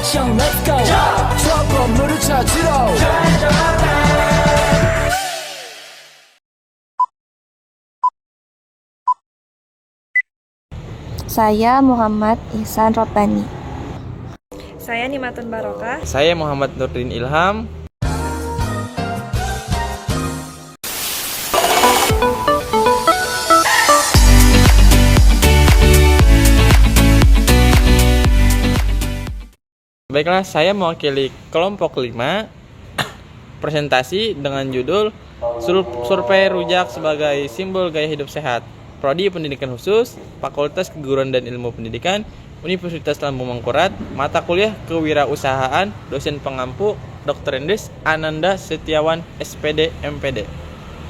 액션 let's go 저 건물을 찾으러 Saya Muhammad Ihsan Robbani. Saya Nimatun Barokah. Saya Muhammad Nurdin Ilham. Baiklah, saya mewakili kelompok 5 presentasi dengan judul Survei Rujak sebagai Simbol Gaya Hidup Sehat. Prodi Pendidikan Khusus, Fakultas Keguruan dan Ilmu Pendidikan, Universitas Lambung Mangkurat, mata kuliah Kewirausahaan, dosen pengampu Dr. Endes Ananda Setiawan, SPD, MPD.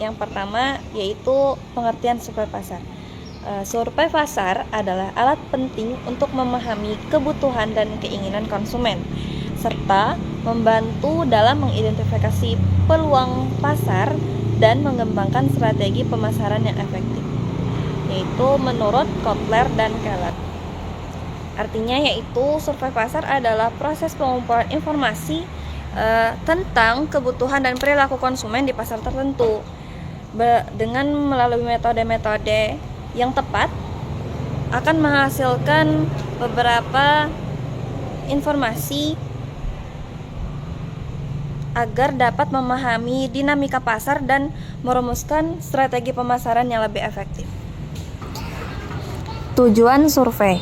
Yang pertama yaitu pengertian survei pasar. Survei pasar adalah alat penting untuk memahami kebutuhan dan keinginan konsumen, serta membantu dalam mengidentifikasi peluang pasar dan mengembangkan strategi pemasaran yang efektif, yaitu menurut Kotler dan Keller. Artinya yaitu survei pasar adalah proses pengumpulan informasi tentang kebutuhan dan perilaku konsumen di pasar tertentu dengan melalui metode-metode yang tepat akan menghasilkan beberapa informasi agar dapat memahami dinamika pasar dan merumuskan strategi pemasaran yang lebih efektif. Tujuan survei.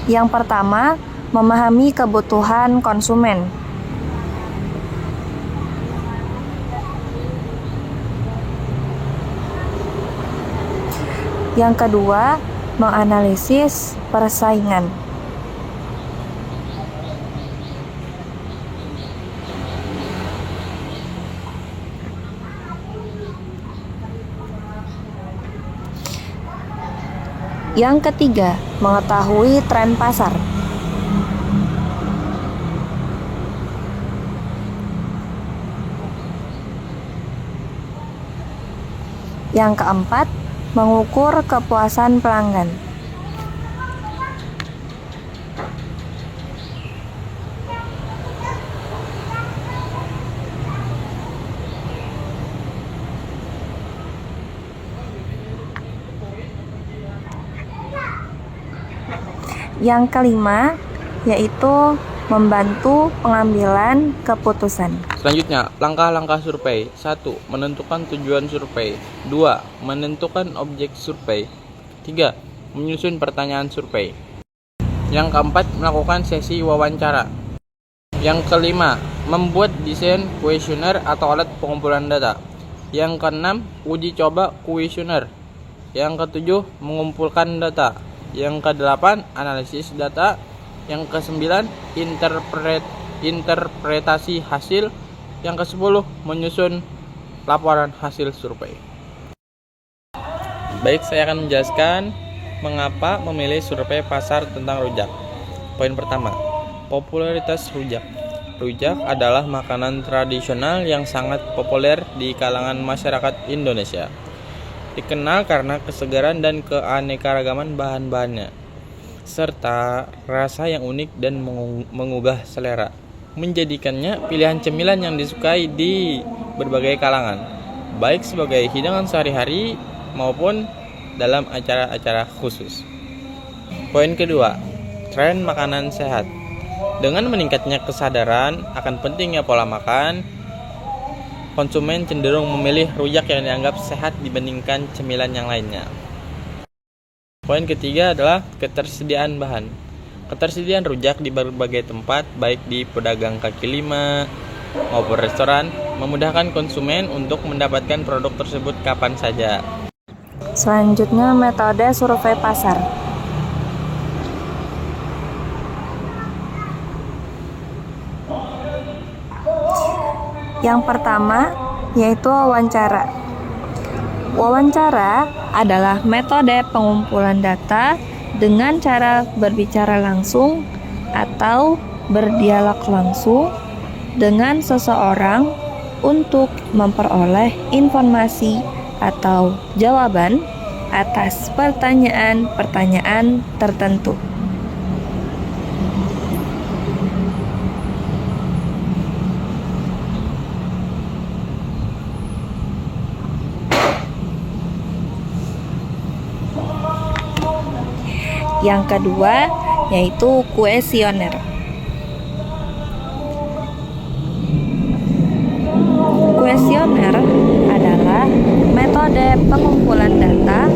Yang pertama, memahami kebutuhan konsumen. Yang kedua, menganalisis persaingan. Yang ketiga, mengetahui tren pasar. Yang keempat, mengukur kepuasan pelanggan. Yang kelima, yaitu membantu pengambilan keputusan. Selanjutnya, langkah-langkah survei. 1. Menentukan tujuan survei. 2. Menentukan objek survei. 3. Menyusun pertanyaan survei. Yang keempat, melakukan sesi wawancara. Yang kelima, membuat desain kuesioner atau alat pengumpulan data. Yang keenam, uji coba kuesioner. Yang ketujuh, mengumpulkan data. Yang kedelapan, analisis data. Yang kesembilan, interpretasi hasil. Yang kesepuluh, menyusun laporan hasil survei. Baik, saya akan menjelaskan mengapa memilih survei pasar tentang rujak. Poin pertama, popularitas rujak. Rujak adalah makanan tradisional yang sangat populer di kalangan masyarakat Indonesia. Dikenal karena kesegaran dan keanekaragaman bahan-bahannya, serta rasa yang unik dan mengugah selera, menjadikannya pilihan cemilan yang disukai di berbagai kalangan, baik sebagai hidangan sehari-hari maupun dalam acara-acara khusus. Poin kedua, tren makanan sehat. Dengan meningkatnya kesadaran akan pentingnya pola makan, konsumen cenderung memilih rujak yang dianggap sehat dibandingkan cemilan yang lainnya. Poin ketiga adalah ketersediaan bahan. Ketersediaan rujak di berbagai tempat, baik di pedagang kaki lima maupun restoran, memudahkan konsumen untuk mendapatkan produk tersebut kapan saja. Selanjutnya, metode survei pasar. Yang pertama, yaitu wawancara. Wawancara adalah metode pengumpulan data dengan cara berbicara langsung atau berdialog langsung dengan seseorang untuk memperoleh informasi atau jawaban atas pertanyaan-pertanyaan tertentu. Yang kedua yaitu kuesioner. Kuesioner adalah metode pengumpulan data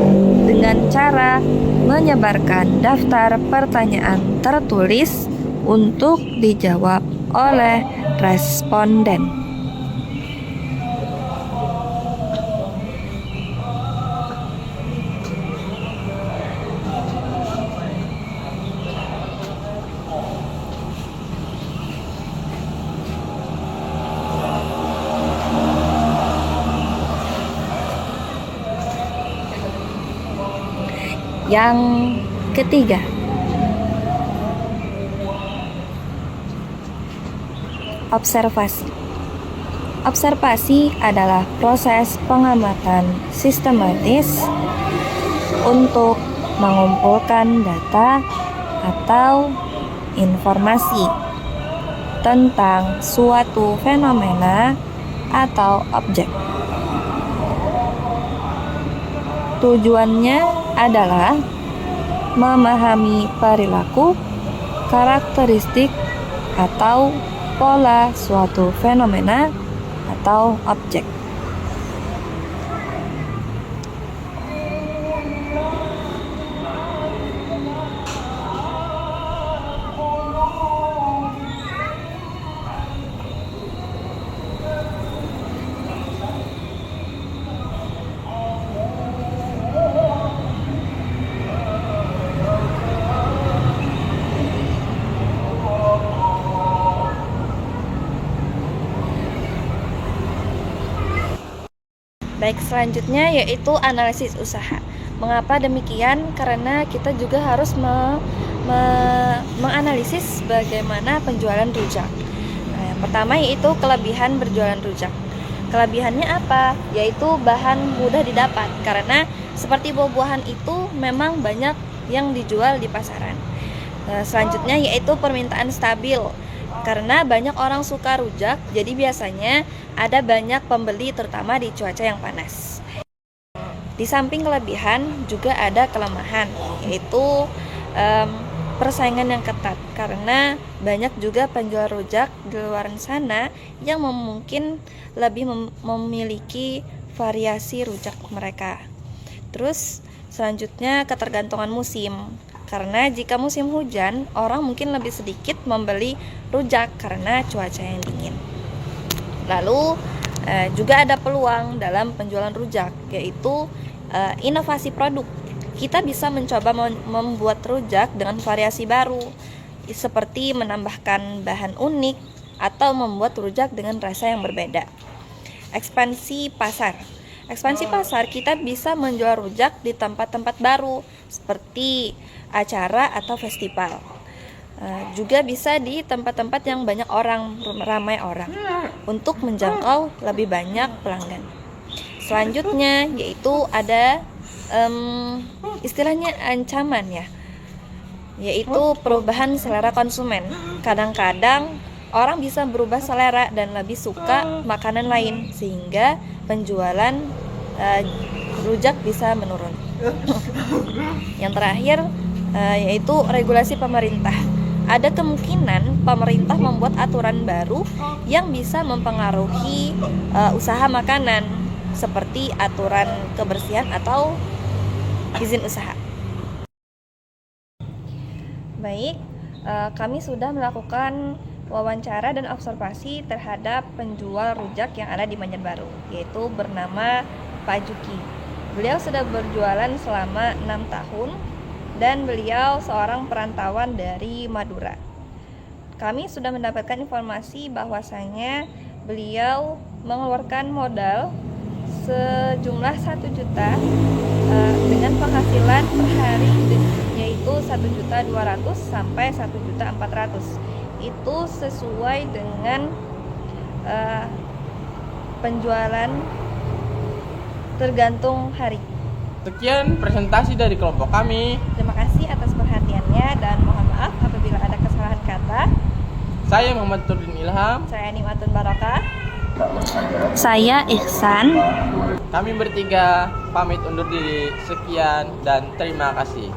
dengan cara menyebarkan daftar pertanyaan tertulis untuk dijawab oleh responden. Yang ketiga, observasi. Observasi adalah proses pengamatan sistematis untuk mengumpulkan data atau informasi tentang suatu fenomena atau objek. Tujuannya adalah memahami perilaku, karakteristik, atau pola suatu fenomena atau objek. Baik, selanjutnya yaitu analisis usaha. Mengapa demikian? Karena kita juga harus menganalisis bagaimana penjualan rujak. Nah, yang pertama yaitu kelebihan berjualan rujak. Kelebihannya apa? Yaitu bahan mudah didapat, karena seperti buah-buahan itu memang banyak yang dijual di pasaran. Selanjutnya yaitu permintaan stabil. Karena banyak orang suka rujak, jadi biasanya ada banyak pembeli terutama di cuaca yang panas. Di samping kelebihan juga ada kelemahan, yaitu persaingan yang ketat. Karena banyak juga penjual rujak di luar sana yang mungkin lebih memiliki variasi rujak mereka. Terus selanjutnya ketergantungan musim. Karena jika musim hujan, orang mungkin lebih sedikit membeli rujak karena cuaca yang dingin. Lalu juga ada peluang dalam penjualan rujak, yaitu inovasi produk. Kita bisa mencoba membuat rujak dengan variasi baru, seperti menambahkan bahan unik atau membuat rujak dengan rasa yang berbeda. Ekspansi pasar. Ekspansi pasar, kita bisa menjual rujak di tempat-tempat baru seperti acara atau festival. Juga bisa di tempat-tempat yang banyak orang, ramai orang, untuk menjangkau lebih banyak pelanggan. Selanjutnya yaitu ada istilahnya ancaman ya, yaitu perubahan selera konsumen. Kadang-kadang orang bisa berubah selera dan lebih suka makanan lain, sehingga penjualan rujak bisa menurun. Yang terakhir yaitu regulasi pemerintah. Ada kemungkinan pemerintah membuat aturan baru yang bisa mempengaruhi usaha makanan, seperti aturan kebersihan atau izin usaha. Baik, kami sudah melakukan wawancara dan observasi terhadap penjual rujak yang ada di Banjarbaru, yaitu bernama Pak Juki. Beliau sudah berjualan selama 6 tahun dan beliau seorang perantauan dari Madura. Kami sudah mendapatkan informasi bahwasanya beliau mengeluarkan modal sejumlah 1 juta dengan penghasilan per hari yaitu 1.200.000 sampai 1.400.000. Itu sesuai dengan penjualan tergantung hari. Sekian presentasi dari kelompok kami. Terima kasih atas perhatiannya dan mohon maaf apabila ada kesalahan kata. Saya Muhammad Turdin Ilham. Saya Nimatun Barakah. Saya Ihsan. Kami bertiga pamit undur diri. Sekian dan terima kasih.